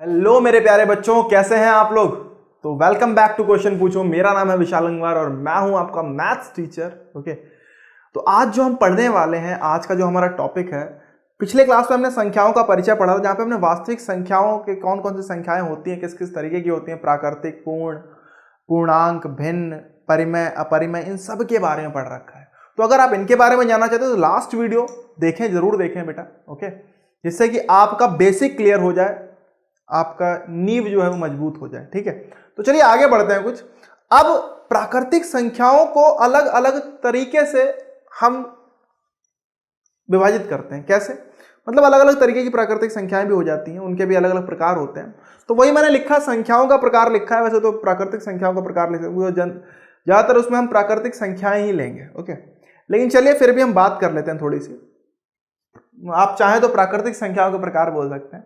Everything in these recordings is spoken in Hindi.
हेलो मेरे प्यारे बच्चों, कैसे हैं आप लोग। तो वेलकम बैक टू क्वेश्चन पूछो। मेरा नाम है विशाल गंगवार और मैं हूं आपका मैथ्स टीचर। ओके, तो आज जो हम पढ़ने वाले हैं, आज का जो हमारा टॉपिक है, पिछले क्लास में हमने संख्याओं का परिचय पढ़ा था, जहां पे हमने वास्तविक संख्याओं के कौन कौन सी संख्याएं होती हैं, किस किस तरीके की होती हैं, प्राकृतिक, पूर्ण, पूर्णांक, भिन्न, परिमेय, अपरिमेय, इन सब के बारे में पढ़ रखा है। तो अगर आप इनके बारे में जानना चाहते हो तो लास्ट वीडियो देखें, जरूर देखें बेटा। ओके, जिससे कि आपका बेसिक क्लियर हो जाए, आपका नींव जो है वो मजबूत हो जाए। ठीक है, तो चलिए आगे बढ़ते हैं कुछ। अब प्राकृतिक संख्याओं को अलग अलग तरीके से हम विभाजित करते हैं। कैसे? मतलब अलग अलग तरीके की प्राकृतिक संख्याएं भी हो जाती हैं, उनके भी अलग अलग प्रकार होते हैं। तो वही मैंने लिखा, संख्याओं का प्रकार लिखा है। वैसे तो प्राकृतिक संख्याओं का प्रकार लिखा, ज्यादातर उसमें हम प्राकृतिक संख्याएं ही लेंगे। ओके, लेकिन चलिए फिर भी हम बात कर लेते हैं थोड़ी सी। आप चाहें तो प्राकृतिक संख्याओं के प्रकार बोल सकते हैं।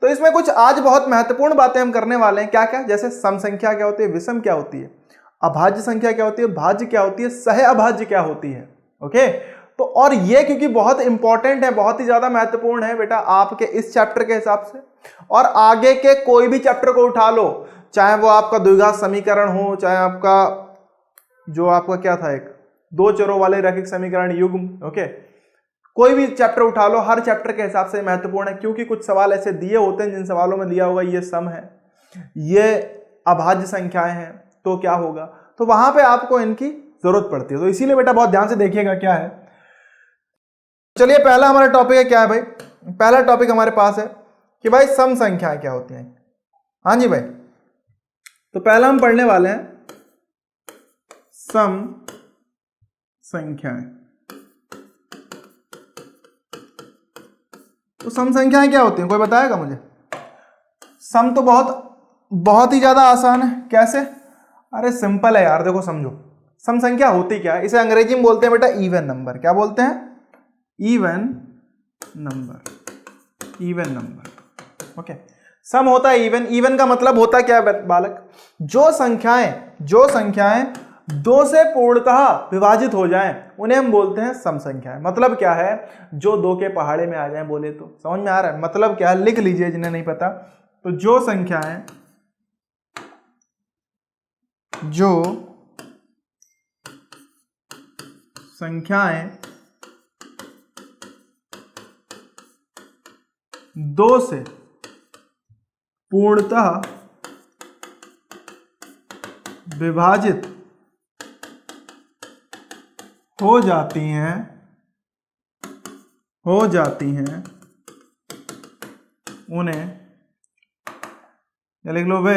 तो इसमें कुछ आज बहुत महत्वपूर्ण बातें हम करने वाले हैं। क्या क्या? जैसे सम संख्या क्या होती है, विषम क्या होती है, अभाज्य संख्या क्या होती है, भाज्य क्या होती है, सह अभाज्य क्या होती है। ओके, तो और ये क्योंकि बहुत इंपॉर्टेंट है, बहुत ही ज्यादा महत्वपूर्ण है बेटा आपके इस चैप्टर के हिसाब से, और आगे के कोई भी चैप्टर को उठा लो, चाहे वो आपका द्विघात समीकरण हो, चाहे आपका जो आपका क्या था, एक दो चरों वाले रैखिक समीकरण युग्म। ओके, कोई भी चैप्टर उठा लो, हर चैप्टर के हिसाब से महत्वपूर्ण है, क्योंकि कुछ सवाल ऐसे दिए होते हैं जिन सवालों में दिया होगा ये सम है, ये अभाज्य संख्याएं हैं, तो क्या होगा, तो वहां पे आपको इनकी जरूरत पड़ती है। तो इसीलिए बेटा बहुत ध्यान से देखिएगा क्या है। चलिए पहला हमारा टॉपिक है, क्या है भाई? पहला टॉपिक हमारे पास है कि भाई सम संख्याएं क्या होती हैं। हाँ जी भाई, तो पहला हम पढ़ने वाले हैं सम संख्याएं। तो सम संख्याएं क्या होती हैं, कोई बताएगा मुझे? सम तो बहुत ही ज्यादा आसान है। कैसे? अरे सिंपल है यार, देखो समझो, सम संख्या होती क्या है, इसे अंग्रेजी में बोलते हैं बेटा इवन नंबर। क्या बोलते हैं? Even number, even number. Okay, sum होता है इवन। इवन का मतलब होता क्या है बालक? जो संख्याएं दो से पूर्णतः विभाजित हो जाएं, उन्हें हम बोलते हैं सम संख्याएं। मतलब क्या है? जो दो के पहाड़े में आ जाएं, बोले तो समझ में आ रहा है मतलब क्या है? लिख लीजिए जिन्हें नहीं पता। तो जो संख्याएं दो से पूर्णतः विभाजित हो जाती हैं उन्हें लिख लो, वे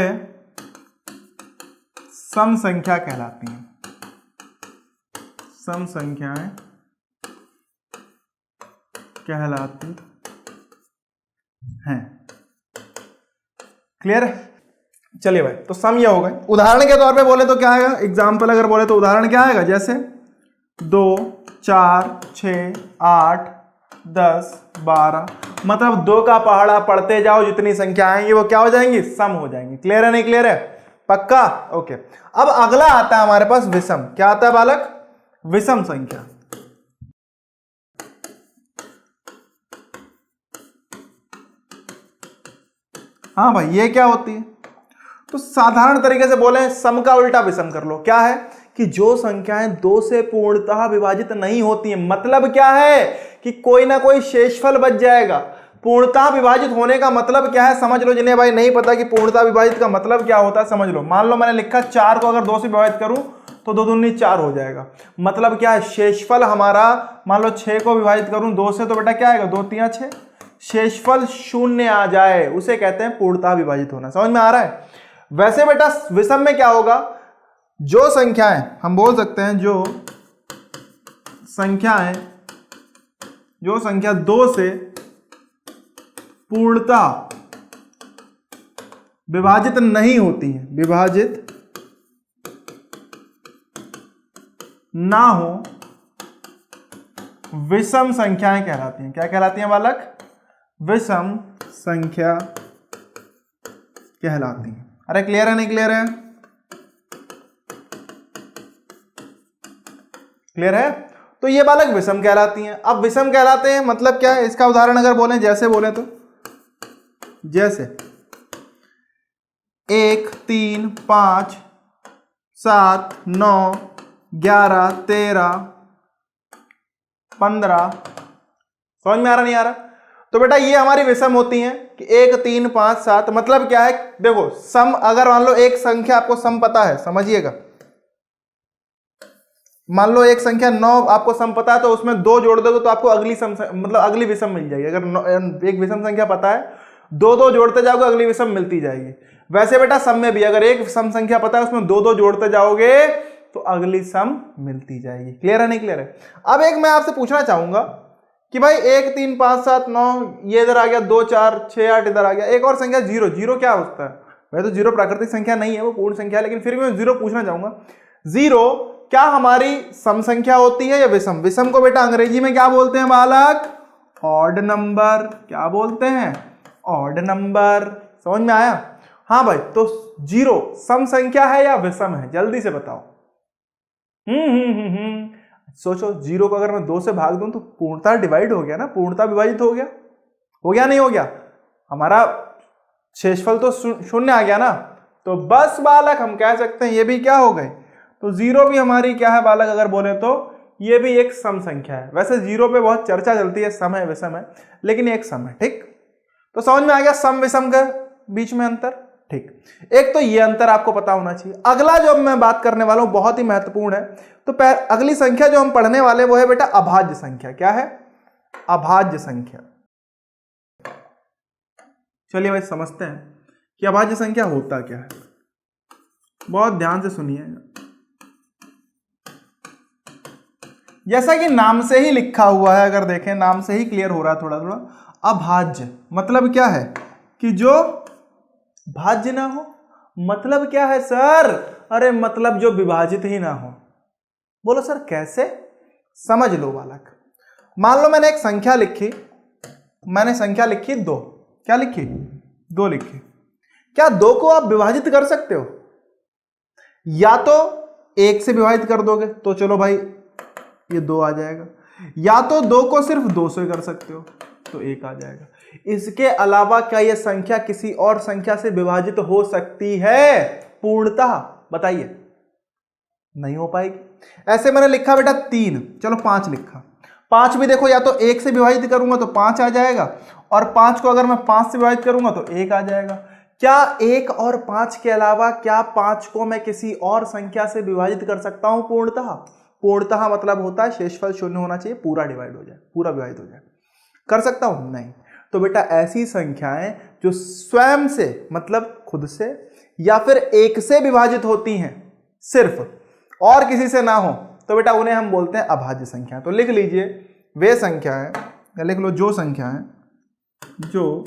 सम संख्या कहलाती हैं। सम संख्याएं कहलाती हैं। क्लियर है? चलिए भाई, तो सम ये हो गए। उदाहरण के तौर पे बोले तो क्या आएगा? एग्जाम्पल अगर बोले तो उदाहरण क्या आएगा? जैसे 2, 4, 6, 8, 10, 12। मतलब दो का पहाड़ा पढ़ते जाओ, जितनी संख्या आएंगी वो क्या हो जाएंगी? सम हो जाएंगी। क्लियर है नहीं क्लियर है? पक्का? ओके, अब अगला आता है हमारे पास विषम। क्या आता है बालक? विषम संख्या। हाँ भाई, ये क्या होती है? तो साधारण तरीके से बोले, सम का उल्टा विषम कर लो। क्या है? कि जो संख्याएं दो से पूर्णतः विभाजित नहीं होती हैं, मतलब क्या है? कि कोई ना कोई शेषफल बच जाएगा। पूर्णतः विभाजित होने का मतलब क्या है समझ लो। जिन्हें भाई नहीं पता कि पूर्णतः विभाजित का मतलब क्या होता है, समझ लो। मान लो मैंने लिखा 4 को अगर 2 से विभाजित करूं तो 2 दूनी 4 हो जाएगा। मतलब क्या है? शेषफल हमारा, मान लो 6 को विभाजित करूं 2 से तो बेटा क्या आएगा? 2 3 6। शेषफल 0 आ जाए, उसे कहते हैं पूर्णतः विभाजित होना। समझ में आ रहा है? वैसे बेटा विषम में क्या होगा? जो संख्याएं, हम बोल सकते हैं जो संख्या 2 से पूर्णतः विभाजित नहीं होती है, विभाजित ना हो, विषम संख्याएं कहलाती हैं। क्या कहलाती हैं बालक? विषम संख्या कहलाती हैं। अरे क्लियर है नहीं क्लियर है? क्लियर है? तो ये बालक विषम कहलाती हैं। अब विषम कहलाते हैं मतलब क्या है? इसका उदाहरण अगर बोलें, जैसे बोले तो जैसे 1 3 5 7 9 11 13 15। समझ में आ रहा नहीं आ रहा? तो बेटा ये हमारी विषम होती हैं कि 1 3 5 7। मतलब क्या है, देखो सम, अगर मान लो एक संख्या आपको सम पता है, समझिएगा, मान लो एक संख्या 9 आपको सम पता है, तो उसमें 2 जोड़ दोगे तो आपको अगली सम, मतलब अगली विषम मिल जाएगी। अगर एक विषम संख्या पता है, 2 जोड़ते जाओगे अगली विषम मिलती जाएगी। वैसे बेटा सम में भी अगर एक सम संख्या पता है, उसमें 2 जोड़ते जाओगे तो अगली सम मिलती जाएगी। क्लियर है नहीं क्लियर है? अब एक मैं आपसे पूछना चाहूंगा कि भाई 1 3 5 7 9 ये इधर आ गया, 2 4 6 8 इधर आ गया, एक और संख्या 0। 0 क्या होता है? वैसे तो 0 प्राकृतिक संख्या नहीं है, वो पूर्ण संख्या है, लेकिन फिर भी मैं 0 पूछना चाहूंगा। 0 क्या हमारी सम संख्या होती है या विषम? विषम को बेटा अंग्रेजी में क्या बोलते हैं बालक? Odd number. क्या बोलते हैं? Odd number. समझ में आया? हाँ भाई, तो 0 सम संख्या है या विषम है? जल्दी से बताओ। सोचो, 0 को अगर मैं 2 से भाग दूं तो पूर्णतः डिवाइड हो गया ना, पूर्णतः विभाजित हो गया नहीं हो गया? हमारा शेषफल तो शून्य आ गया ना। तो बस बालक हम कह सकते हैं ये भी क्या हो गए? तो 0 भी हमारी क्या है बालक? अगर बोले तो ये भी एक सम संख्या है। वैसे 0 पे बहुत चर्चा चलती है, सम है विषम है, लेकिन एक सम है। ठीक, तो समझ में आ गया सम विषम के बीच में अंतर। ठीक, एक तो ये अंतर आपको पता होना चाहिए। अगला जो मैं बात करने वाला हूं बहुत ही महत्वपूर्ण है। तो अगली संख्या जो हम पढ़ने वाले वो है बेटा अभाज्य संख्या। क्या है? अभाज्य संख्या। चलिए भाई समझते हैं कि अभाज्य संख्या होता क्या है। बहुत ध्यान से सुनिएगा। जैसा कि नाम से ही लिखा हुआ है, अगर देखें नाम से ही क्लियर हो रहा है थोड़ा थोड़ा। अभाज्य मतलब क्या है? कि जो भाज्य ना हो। मतलब क्या है सर? अरे मतलब जो विभाजित ही ना हो। बोलो सर कैसे? समझ लो बालक। मान लो मैंने एक संख्या लिखी, मैंने संख्या लिखी 2। क्या लिखी? 2 लिखी। क्या 2 को आप विभाजित कर सकते हो? या तो 1 से विभाजित कर दोगे तो चलो भाई ये 2 आ जाएगा, या तो 2 को सिर्फ 2 से कर सकते हो तो 1 आ जाएगा। इसके अलावा क्या यह संख्या किसी और संख्या से विभाजित हो सकती है पूर्णतः? बताइए। नहीं हो पाएगी। ऐसे मैंने लिखा बेटा 3, चलो 5 लिखा। 5 भी देखो, या तो 1 से विभाजित करूंगा तो 5 आ जाएगा, और 5 को अगर मैं 5 से विभाजित करूंगा तो 1 आ जाएगा। क्या 1 और 5 के अलावा क्या 5 को मैं किसी और संख्या से विभाजित कर सकता हूं पूर्णतः? पूर्णतः मतलब होता है शेषफल शून्य होना चाहिए, पूरा डिवाइड हो जाए, पूरा विभाजित हो जाए। कर सकता हूं? नहीं। तो बेटा ऐसी संख्याएं जो स्वयं से मतलब खुद से या फिर 1 से विभाजित होती हैं सिर्फ, और किसी से ना हो, तो बेटा उन्हें हम बोलते हैं अभाज्य संख्या। तो लिख लीजिए वे संख्या है, या लिख लो जो संख्या है, जो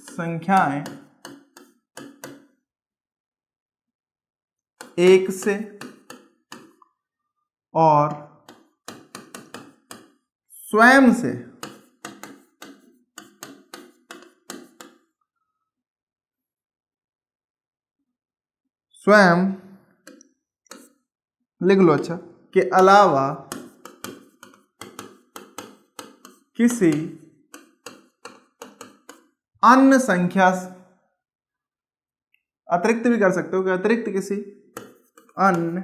संख्याएं 1 से और स्वयं से लिख लो अच्छा, के अलावा किसी अन्य संख्या, अतिरिक्त भी कर सकते हो कि अतिरिक्त किसी अन्य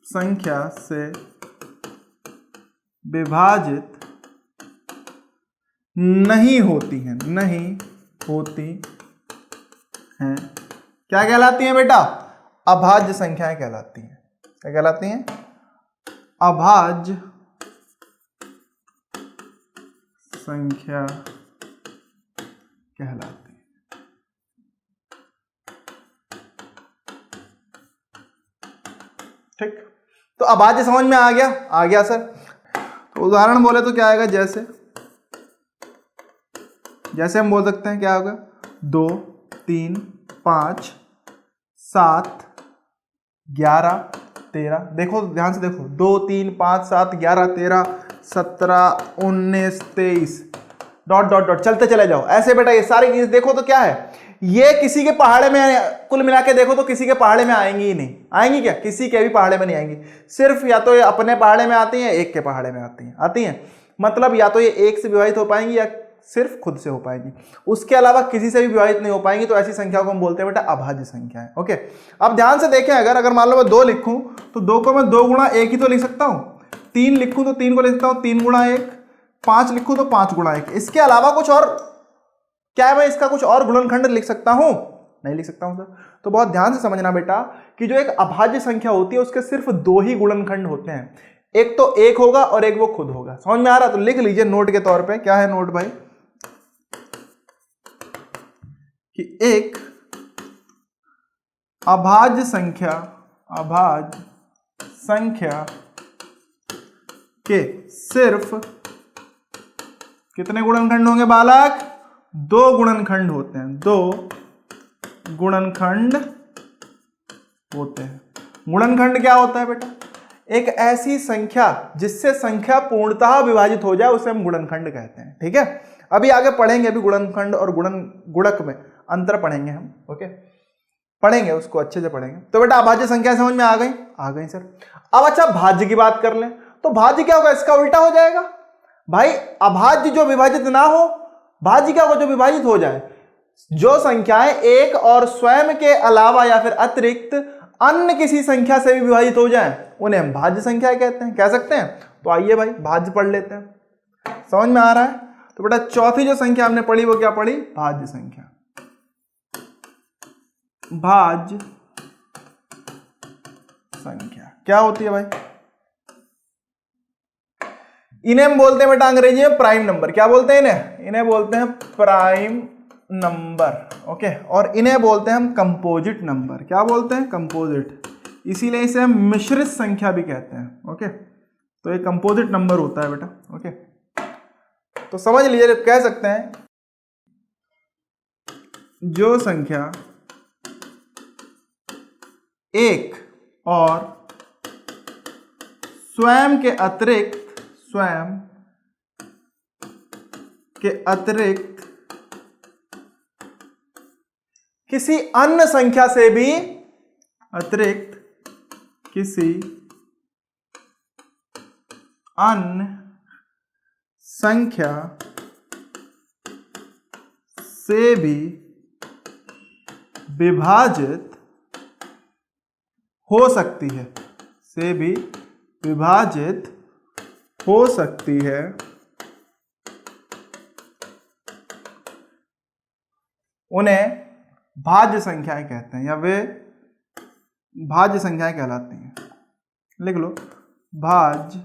संख्या से विभाजित नहीं होती हैं, नहीं होती हैं। क्या कहलाती हैं बेटा? अभाज्य संख्याएं कहलाती हैं। क्या कहलाती हैं? अभाज्य संख्या कहलाती है। ठीक, तो अभाज्य समझ में आ गया? आ गया सर। तो उदाहरण बोले तो क्या आएगा? जैसे हम बोल सकते हैं क्या होगा? 2 3 5 7 11 13। देखो ध्यान से देखो, 2 3 5 7 11 13 17 19 23 डॉट डॉट डॉट चलते चले जाओ ऐसे। बेटा ये सारी चीज देखो तो क्या है? ये किसी के पहाड़े में, कुल मिला के देखो तो किसी के पहाड़े में आएंगी ही नहीं। आएंगी क्या? किसी के भी पहाड़े में नहीं आएंगी। सिर्फ या तो ये अपने पहाड़े में आती हैं, एक के पहाड़े में आती हैं। मतलब या तो ये 1 से विभाजित हो पाएंगी या सिर्फ खुद से हो पाएगी, उसके अलावा किसी से भी विभाजित नहीं हो पाएंगी, तो ऐसी संख्या को हम बोलते हैं बेटा अभाज्य संख्या है। ओके, अब ध्यान से देखें, अगर मान लो मैं 2 लिखूं तो 2 को मैं 2 गुणा 1 ही तो लिख सकता हूं, 3 लिखूं तो 3 को लिख सकता हूं 3 गुणा 1, 5 लिखूं तो 5 गुणा 1, इसके अलावा कुछ और क्या मैं इसका कुछ और गुणनखंड लिख सकता हूं? नहीं लिख सकता हूं सर। तो बहुत ध्यान से समझना बेटा कि जो एक अभाज्य संख्या होती है उसके सिर्फ 2 ही गुणनखंड होते हैं, एक तो 1 होगा और एक वो खुद होगा। समझ में आ रहा? तो लिख लीजिए नोट के तौर पे। क्या है नोट भाई? कि एक अभाज्य संख्या के सिर्फ कितने गुणनखंड होंगे बालक? 2 गुणनखंड होते हैं, 2 गुणनखंड होते हैं। गुणनखंड क्या होता है बेटा? एक ऐसी संख्या जिससे संख्या पूर्णतः विभाजित हो जाए उसे हम गुणनखंड कहते हैं। ठीक है, अभी आगे पढ़ेंगे, अभी गुणनखंड और गुणक में अंतर पढ़ेंगे हम। ओके, पढ़ेंगे उसको, अच्छे से पढ़ेंगे। तो बेटा अभाज्य संख्या समझ में आ गई सर। अब अच्छा भाज्य की बात कर लें तो भाज्य क्या होगा? इसका उल्टा हो जाएगा भाई। अभाज्य जो विभाजित ना हो, भाज्य क्या होगा? जो विभाजित हो जाए। जो संख्याएं एक और स्वयं के अलावा या फिर अतिरिक्त अन्य किसी संख्या से भी विभाजित हो जाएं उन्हें हम भाज्य संख्याएं कहते हैं, कह सकते हैं। तो आइए भाई भाज्य पढ़ लेते हैं, समझ में आ रहा है? तो बेटा चौथी जो संख्या हमने पढ़ी वो क्या पढ़ी? भाज्य संख्या। भाज्य संख्या क्या होती है भाई? इन्हें हम बोलते हैं बेटा अंग्रेजी में प्राइम नंबर। क्या बोलते हैं इन्हें? इन्हें बोलते हैं प्राइम नंबर। ओके, और इन्हें बोलते हैं हम कंपोजिट नंबर। क्या बोलते हैं? कंपोजिट। इसीलिए इसे हम मिश्रित संख्या भी कहते हैं। ओके, तो ये कंपोजिट नंबर होता है बेटा। ओके, तो समझ लीजिए, कह सकते हैं जो संख्या एक और स्वयं के अतिरिक्त किसी अन्य संख्या से भी विभाजित हो सकती है, उन्हें भाज्य संख्याएं कहते हैं, या वे भाज्य संख्याएं कहलाती हैं। लिख लो, भाज्य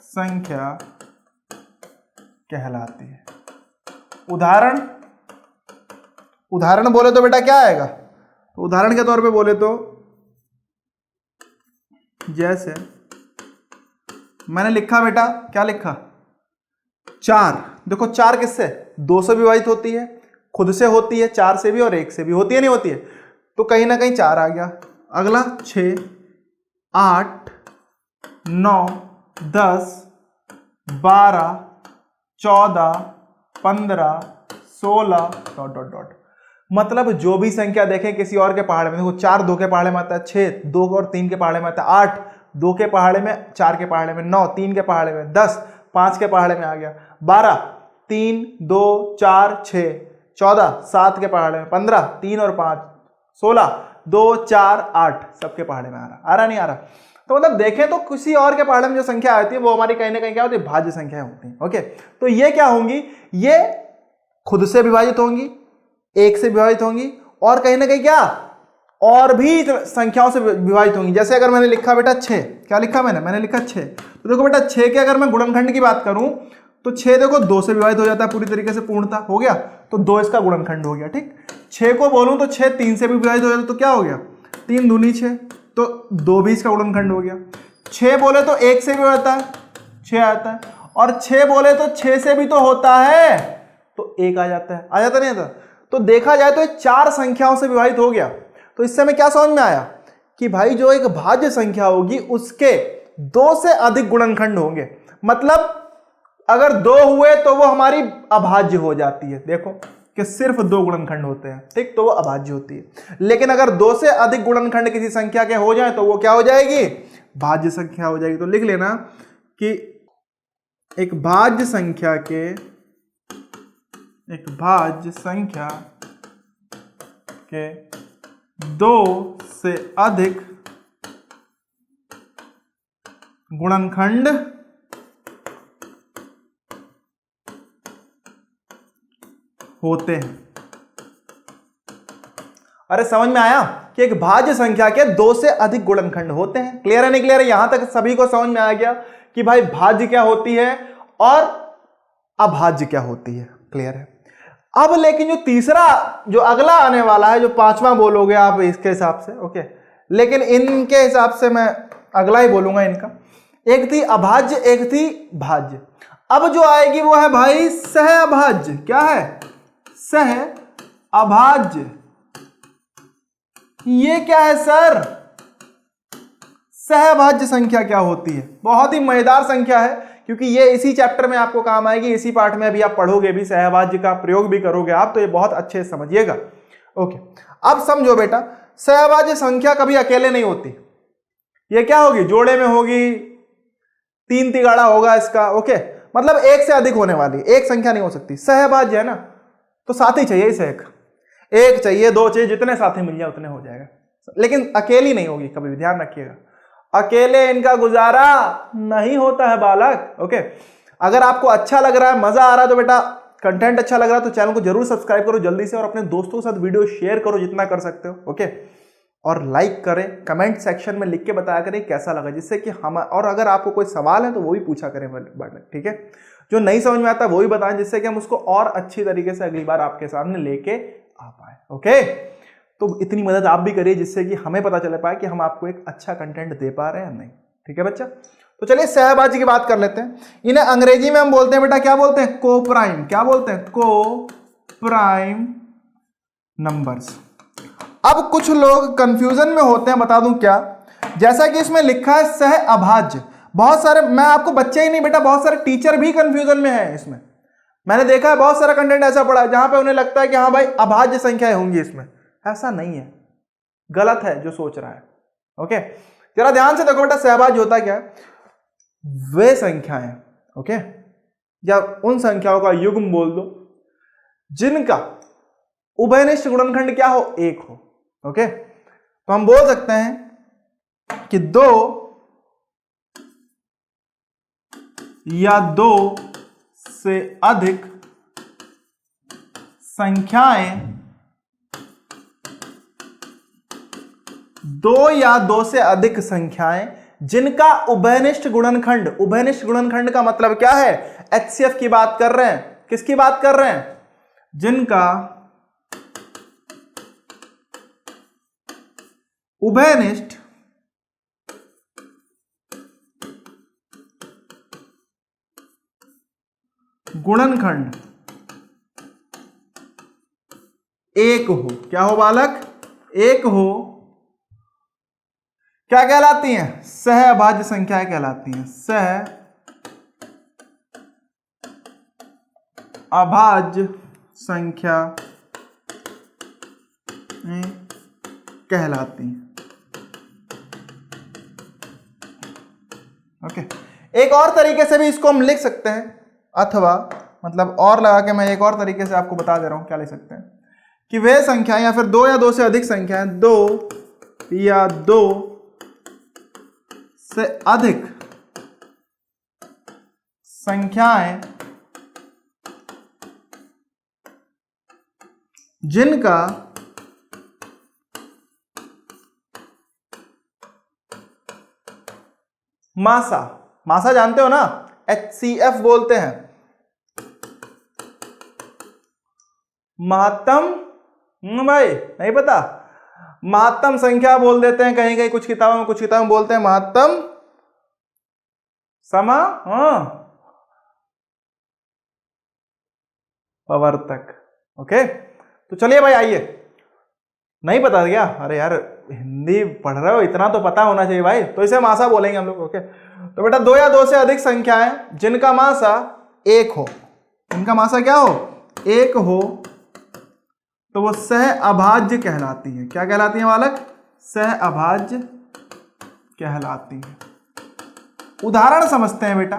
संख्या कहलाती है। उदाहरण बोले तो बेटा क्या आएगा? तो उदाहरण के तौर पे बोले तो जैसे मैंने लिखा बेटा, क्या लिखा? 4। देखो 4 किससे? 2 से विभाजित होती है, खुद से होती है, 4 से भी और 1 से भी होती है, नहीं होती है? तो कहीं ना कहीं 4 आ गया। अगला 6, 8, 9, 10, 12, 14, 15, 16 ... मतलब जो भी संख्या देखें किसी और के पहाड़े में, देखो 4 2 के पहाड़े में आता है, 6 2 और 3 के पहाड़े में आता है, 8 2 के पहाड़े में, 4 के पहाड़े में, 9 3 के पहाड़े में, 10 5 के पहाड़े में आ गया, 12 3 2 4 6, 14 7 के पहाड़े में, 15 3 और 5, 16 2 4 8 सबके पहाड़े में आ रहा नहीं आ रहा? तो मतलब देखें तो किसी और के पहाड़े में जो संख्या आती है वो हमारी कहीं ना कहीं क्या होती है? भाज्य संख्या होती है। ओके, तो ये क्या होंगी? ये खुद से विभाजित होंगी, एक से विभाजित होंगी, और कहीं ना कहीं क्या और भी संख्याओं से विभाजित होंगी। जैसे अगर मैंने लिखा बेटा 6, क्या लिखा मैंने लिखा 6, तो देखो बेटा 6 के अगर मैं गुणनखंड की बात करूं तो 6 देखो 2 से विभाजित हो जाता है, पूरी तरीके से पूर्णता हो गया, तो 2 इसका गुणनखंड हो गया। ठीक, 6 को बोलूं तो 6 3 से भी विभाजित हो जाता, तो क्या हो गया? 3 दूनी 6, तो 2 भी इसका गुणनखंड हो गया। 6 बोले तो 1 से भी आता है, 6 आता है, और 6 बोले तो 6 से भी तो होता है, तो 1 आ जाता है, आ जाता नहीं आता? तो देखा जाए तो 4 संख्याओं से विभाजित हो गया। तो इससे हमें क्या समझ में आया कि भाई जो एक भाज्य संख्या होगी उसके 2 से अधिक गुणनखंड होंगे। मतलब अगर 2 हुए तो वो हमारी अभाज्य हो जाती है। देखो कि सिर्फ 2 गुणनखंड होते हैं, ठीक, तो वो अभाज्य होती है। लेकिन अगर 2 से अधिक गुणनखंड किसी संख्या के हो जाए तो वो क्या हो जाएगी? भाज्य संख्या हो जाएगी। तो लिख लेना कि एक भाज्य संख्या के एक भाज्य संख्या के दो से अधिक गुणनखंड होते हैं। अरे समझ में आया कि एक भाज्य संख्या के दो से अधिक गुणनखंड होते हैं। क्लियर है नहीं क्लियर है? यहां तक सभी को समझ में आ गया कि भाई भाज्य क्या होती है और अभाज्य क्या होती है। क्लियर है? अब लेकिन जो तीसरा जो अगला आने वाला है, जो पांचवा बोलोगे आप इसके हिसाब से, ओके, लेकिन इनके हिसाब से मैं अगला ही बोलूंगा इनका। एक थी अभाज्य, एक थी भाज्य। अब जो आएगी वो है भाई सह अभाज्य। क्या है? सह अभाज्य। ये क्या है सर? सहभाज्य संख्या क्या होती है? बहुत ही मजेदार संख्या है, क्योंकि ये इसी चैप्टर में आपको काम आएगी, इसी पार्ट में अभी आप पढ़ोगे भी, सहभाज्य का प्रयोग भी करोगे आप, तो ये बहुत अच्छे से समझिएगा। ओके, अब समझो बेटा, सहभाज्य संख्या कभी अकेले नहीं होती। ये क्या होगी? जोड़े में होगी, तीन तिगाड़ा होगा इसका। ओके, मतलब एक से अधिक होने वाली, एक संख्या नहीं हो सकती। सहभाज्य है ना, तो साथी चाहिए इसे, एक चाहिए, दो चाहिए, जितने साथी मिल जाए उतने हो जाएगा, लेकिन अकेली नहीं होगी कभी भी, ध्यान रखिएगा। अकेले इनका गुजारा नहीं होता है बालक। ओके, अगर आपको अच्छा लग रहा है, मजा आ रहा है, तो बेटा कंटेंट अच्छा लग रहा है तो चैनल को जरूर सब्सक्राइब करो जल्दी से, और अपने दोस्तों के साथ वीडियो शेयर करो जितना कर सकते हो। ओके, और लाइक करें, कमेंट सेक्शन में लिख के बताया करें कैसा लगा, जिससे कि हम, और अगर आपको कोई सवाल है तो वो भी पूछा करें बालक, ठीक है? जो नहीं समझ में आता वो भी बताएं, जिससे कि हम उसको और अच्छी तरीके से अगली बार आपके सामने लेके आ पाए। ओके, तो इतनी मदद आप भी करिए जिससे कि हमें पता चल पाए कि हम आपको एक अच्छा कंटेंट दे पा रहे हैं या नहीं। ठीक है बच्चा? तो चलिए सहभाज्य की बात कर लेते हैं। इन्हें अंग्रेजी में हम बोलते हैं बेटा, क्या बोलते हैं? को प्राइम। क्या बोलते हैं? को प्राइम नंबर्स। अब कुछ लोग कंफ्यूजन में होते हैं, बता दूं क्या? जैसा कि इसमें लिखा है सह अभाज्य, बहुत सारे, मैं आपको बच्चे ही नहीं बेटा, बहुत सारे टीचर भी कंफ्यूजन में हैं इसमें। मैंने देखा है बहुत सारा कंटेंट ऐसा पड़ा है जहां पे उन्हें लगता है कि हाँ भाई अभाज्य संख्याएं होंगी इसमें। ऐसा नहीं है, गलत है जो सोच रहा है। ओके, जरा ध्यान से देखो बेटा, सहभाज्य होता क्या है? वे संख्याएं, ओके, या उन संख्याओं का युग्म बोल दो जिनका उभयनिष्ठ गुणनखंड क्या हो? एक हो। ओके, तो हम बोल सकते हैं कि दो या दो से अधिक संख्याएं, दो या दो से अधिक संख्याएं जिनका उभयनिष्ठ गुणनखंड, उभयनिष्ठ गुणनखंड का मतलब क्या है? एचसीएफ की बात कर रहे हैं। किसकी बात कर रहे हैं? जिनका उभयनिष्ठ गुणनखंड एक हो। क्या हो बालक? एक हो। क्या कहलाती हैं? सहअभाज्य संख्याएं कहलाती हैं। सह अभाज्य संख्या कहलाती हैं। ओके, एक और तरीके से भी इसको हम लिख सकते हैं, अथवा मतलब और लगा के मैं एक और तरीके से आपको बता दे रहा हूं क्या लिख सकते हैं, कि वे संख्याएं या फिर दो या दो से अधिक संख्याएं, दो या दो से अधिक संख्याएं जिनका मासा, मासा जानते हो ना, HCF बोलते हैं, महत्तम, भाई नहीं पता? महत्तम संख्या बोल देते हैं कहीं कहीं, कुछ किताबों में, कुछ किताबों में बोलते हैं महत्तम पवर्तक। ओके, तो चलिए भाई आइए। नहीं पता क्या? अरे यार हिंदी पढ़ रहे हो, इतना तो पता होना चाहिए भाई, तो इसे मासा बोलेंगे हम लोग। ओके, तो बेटा दो या दो से अधिक संख्याएं जिनका मासा एक हो, इनका मासा क्या हो? एक हो, तो वो सह अभाज्य कहलाती है। क्या कहलाती है बालक? सह अभाज्य कहलाती है। उदाहरण समझते हैं बेटा।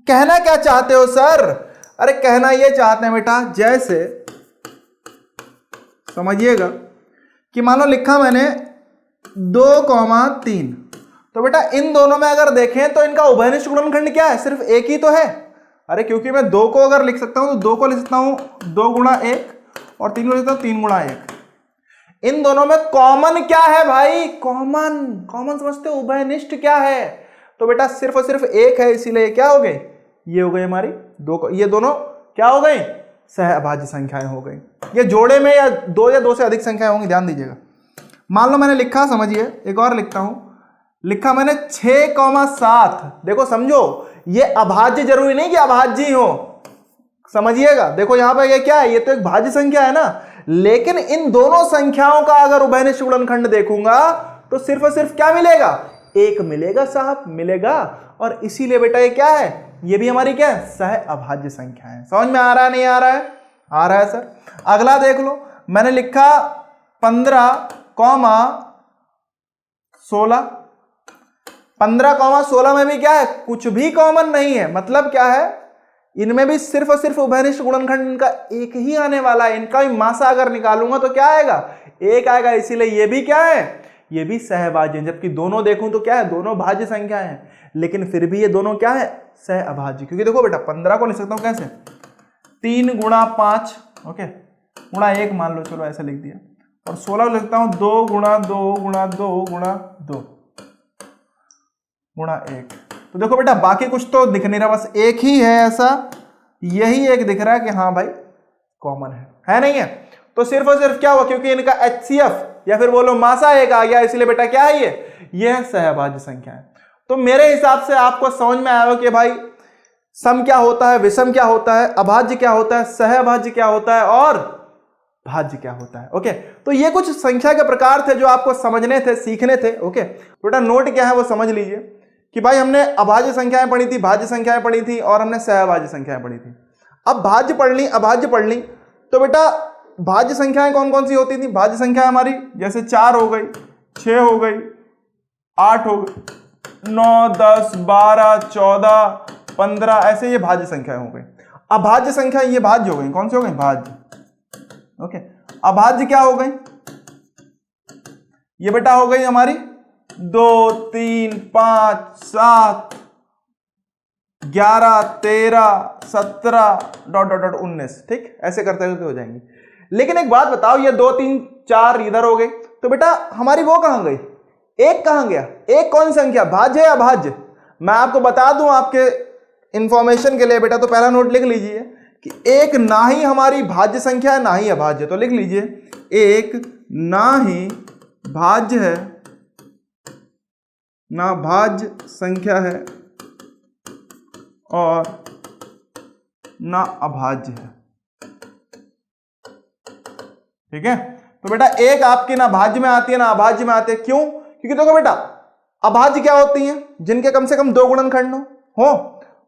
कहना क्या चाहते हो सर? अरे कहना ये चाहते हैं बेटा, जैसे समझिएगा कि मान लो लिखा मैंने 2,3, तो बेटा इन दोनों में अगर देखें तो इनका उभयनिष्ठ गुणनखंड क्या है, सिर्फ एक ही तो है। अरे क्योंकि मैं 2 को अगर लिख सकता हूं तो 2 को लिख सकता हूं 2 गुणा 1 और 3 को लिख सकता हूं 3 गुणा 1। इन दोनों में कॉमन क्या है भाई, कॉमन समझते हो, उभयनिष्ठ क्या है, तो बेटा सिर्फ और सिर्फ एक है, इसीलिए क्या हो गई, ये हो गई हमारी ये दोनों क्या हो गई, सह अभाज्य संख्याएं हो गई। ये जोड़े में या 2 से अधिक संख्याएं होंगी, ध्यान दीजिएगा। मान लो मैंने लिखा, समझिए एक और लिखता हूं, लिखा मैंने 6,7, देखो समझो ये अभाज्य जरूरी नहीं कि अभाज्य हो, समझिएगा। देखो यहां पर ये क्या है, ये तो एक भाज्य संख्या है ना, लेकिन इन दोनों संख्याओं का अगर उभयनिष्ठ गुणनखंड देखूंगा तो सिर्फ और सिर्फ क्या मिलेगा, एक मिलेगा साहब, मिलेगा। और इसीलिए बेटा ये क्या है, ये भी हमारी क्या है, सह अभाज्य संख्या है। समझ में आ रहा है, नहीं आ रहा है, आ रहा है सर। अगला देख लो, मैंने लिखा 15,16, 15,16 में भी क्या है, कुछ भी कॉमन नहीं है, मतलब क्या है, इनमें भी सिर्फ और सिर्फ उभयनिष्ठ गुणनखंड इनका एक ही आने वाला है। इनका भी मासा अगर निकालूंगा तो क्या आएगा, एक आएगा, इसीलिए ये भी क्या है, ये भी सहभाज्य है। जबकि दोनों देखूं तो क्या है, दोनों भाज्य संख्या है, लेकिन फिर भी ये दोनों क्या है, सह अभाज्य। क्योंकि देखो बेटा 15 को लिख सकता हूं कैसे, 3 गुणा 5, ओके, गुणा 1 मान लो, चलो ऐसे लिख दिया, और 16 को लिखता हूं 2 गुणा 2 गुणा 2 गुणा 2 गुणा 1। तो देखो बेटा बाकी कुछ तो दिख नहीं रहा, बस एक ही है ऐसा, यही एक दिख रहा है कि हाँ भाई कॉमन है नहीं है। तो सिर्फ और सिर्फ क्या हुआ, क्योंकि इनका HCF या फिर बोलो मासा एक आ गया, इसलिए बेटा क्या है, ये सहभाज्य संख्या है। तो मेरे हिसाब से आपको समझ में आया कि भाई सम क्या होता है, विषम क्या होता है, अभाज्य क्या होता है, सहभाज्य क्या होता है और भाज्य क्या होता है। ओके, तो ये कुछ संख्या के प्रकार थे जो आपको समझने थे, सीखने थे। ओके, बेटा नोट क्या है वो समझ लीजिए कि भाई हमने अभाज्य संख्याएं पढ़ी थी, भाज्य संख्याएं पढ़ी थी और हमने सहभाज्य संख्याएं पढ़ी थी। अब भाज्य पढ़ ली, अभाज्य पढ़ ली, तो बेटा भाज्य संख्याएं कौन कौन सी होती थी, भाज्य संख्या हमारी जैसे 4 हो गई, 6 हो गई, 8 हो गई, 9, 10, 12, 14, 15, ऐसे ये भाज्य संख्याएं हो गई। अभाज्य संख्या ये भाज्य हो गई, कौन सी हो गई, भाज्य। ओके, अभाज्य क्या हो गई, ये बेटा हो गई हमारी 2, 3, 5, 7, 11, 13, 17, ... 19, ठीक, ऐसे करते करते हो जाएंगे। लेकिन एक बात बताओ, ये 2, 3, 4 इधर हो गई, तो बेटा हमारी वो कहां गई, एक कहां गया, एक कौन संख्या, भाज्य या अभाज्य। मैं आपको बता दूं आपके इंफॉर्मेशन के लिए बेटा, तो पहला नोट लिख लीजिए कि एक ना ही हमारी भाज्य संख्या है ना ही अभाज्य। तो लिख लीजिए, एक ना ही भाज्य है ना भाज्य संख्या है और ना अभाज्य है। ठीक है, तो बेटा एक आपकी ना भाज्य में आती है ना अभाज्य में आती है। क्यों, क्योंकि देखो बेटा अभाज्य क्या होती हैं, जिनके कम से कम 2 गुणनखंड हो।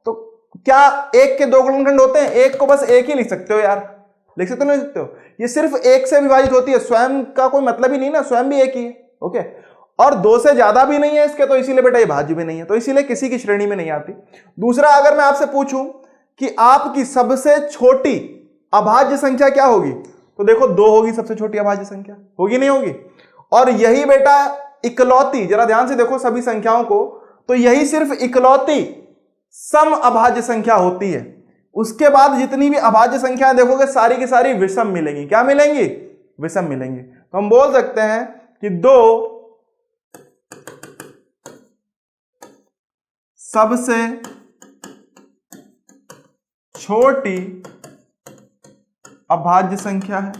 तो क्या एक के 2 गुणनखंड होते हैं, एक को बस एक ही लिख सकते हो यार, लिख सकते हो नहीं लिख सकते हो, ये सिर्फ एक से विभाजित होती है, स्वयं का कोई मतलब ही नहीं ना, स्वयं भी एक ही है। ओके, और 2 से ज्यादा भी नहीं है इसके, तो इसीलिए बेटा ये भाज्य भी नहीं है, तो इसीलिए किसी की श्रेणी में नहीं आती। दूसरा, अगर मैं आपसे पूछूं कि आपकी सबसे छोटी अभाज्य संख्या क्या होगी, तो देखो 2 होगी सबसे छोटी अभाज्य संख्या, होगी नहीं होगी। और यही बेटा इकलौती, जरा ध्यान से देखो सभी संख्याओं को, तो यही सिर्फ इकलौती सम अभाज्य संख्या होती है। उसके बाद जितनी भी अभाज्य संख्याएं देखोगे सारी की सारी विषम मिलेंगी। क्या मिलेंगी, विषम मिलेंगी। तो हम बोल सकते हैं कि 2 सबसे छोटी अभाज्य संख्या है,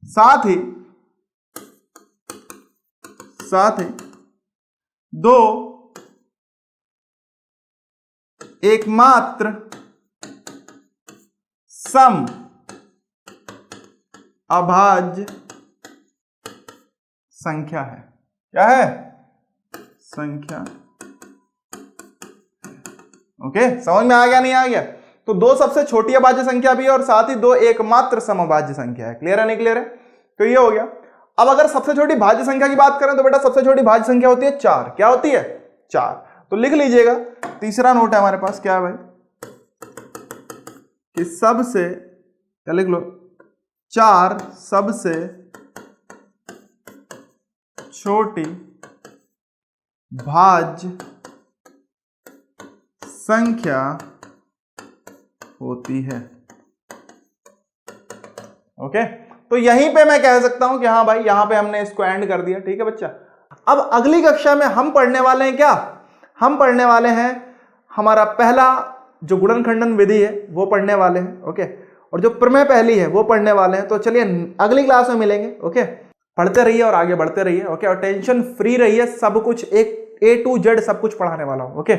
साथ ही 2 एकमात्र सम अभाज्य संख्या है। क्या है, संख्या। ओके, समझ में आ गया नहीं आ गया। तो 2 सबसे छोटी अभाज्य संख्या भी है और साथ ही 2 एकमात्र समअभाज्य संख्या है। क्लियर है नहीं क्लियर है, तो ये हो गया। अब अगर सबसे छोटी भाज्य संख्या की बात करें तो बेटा सबसे छोटी भाज्य संख्या होती है 4। क्या होती है, 4। तो लिख लीजिएगा, तीसरा नोट है हमारे पास, क्या है भाई कि सबसे, क्या लिख लो, 4 सबसे छोटी भाज्य संख्या होती है। ओके, तो यहीं पे मैं कह सकता हूं कि हाँ भाई यहां पे हमने इसको एंड कर दिया। ठीक है बच्चा, अब अगली कक्षा में हम पढ़ने वाले हैं क्या, हम पढ़ने वाले हैं हमारा पहला जो गुणनखंडन विधि है वो पढ़ने वाले हैं। ओके, और जो प्रमेय पहली है वो पढ़ने वाले हैं। तो चलिए अगली क्लास में मिलेंगे। ओके, पढ़ते रहिए और आगे बढ़ते रहिए। ओके, और टेंशन फ्री रहिए, सब कुछ एक A to Z सब कुछ पढ़ाने वाला हूं। ओके।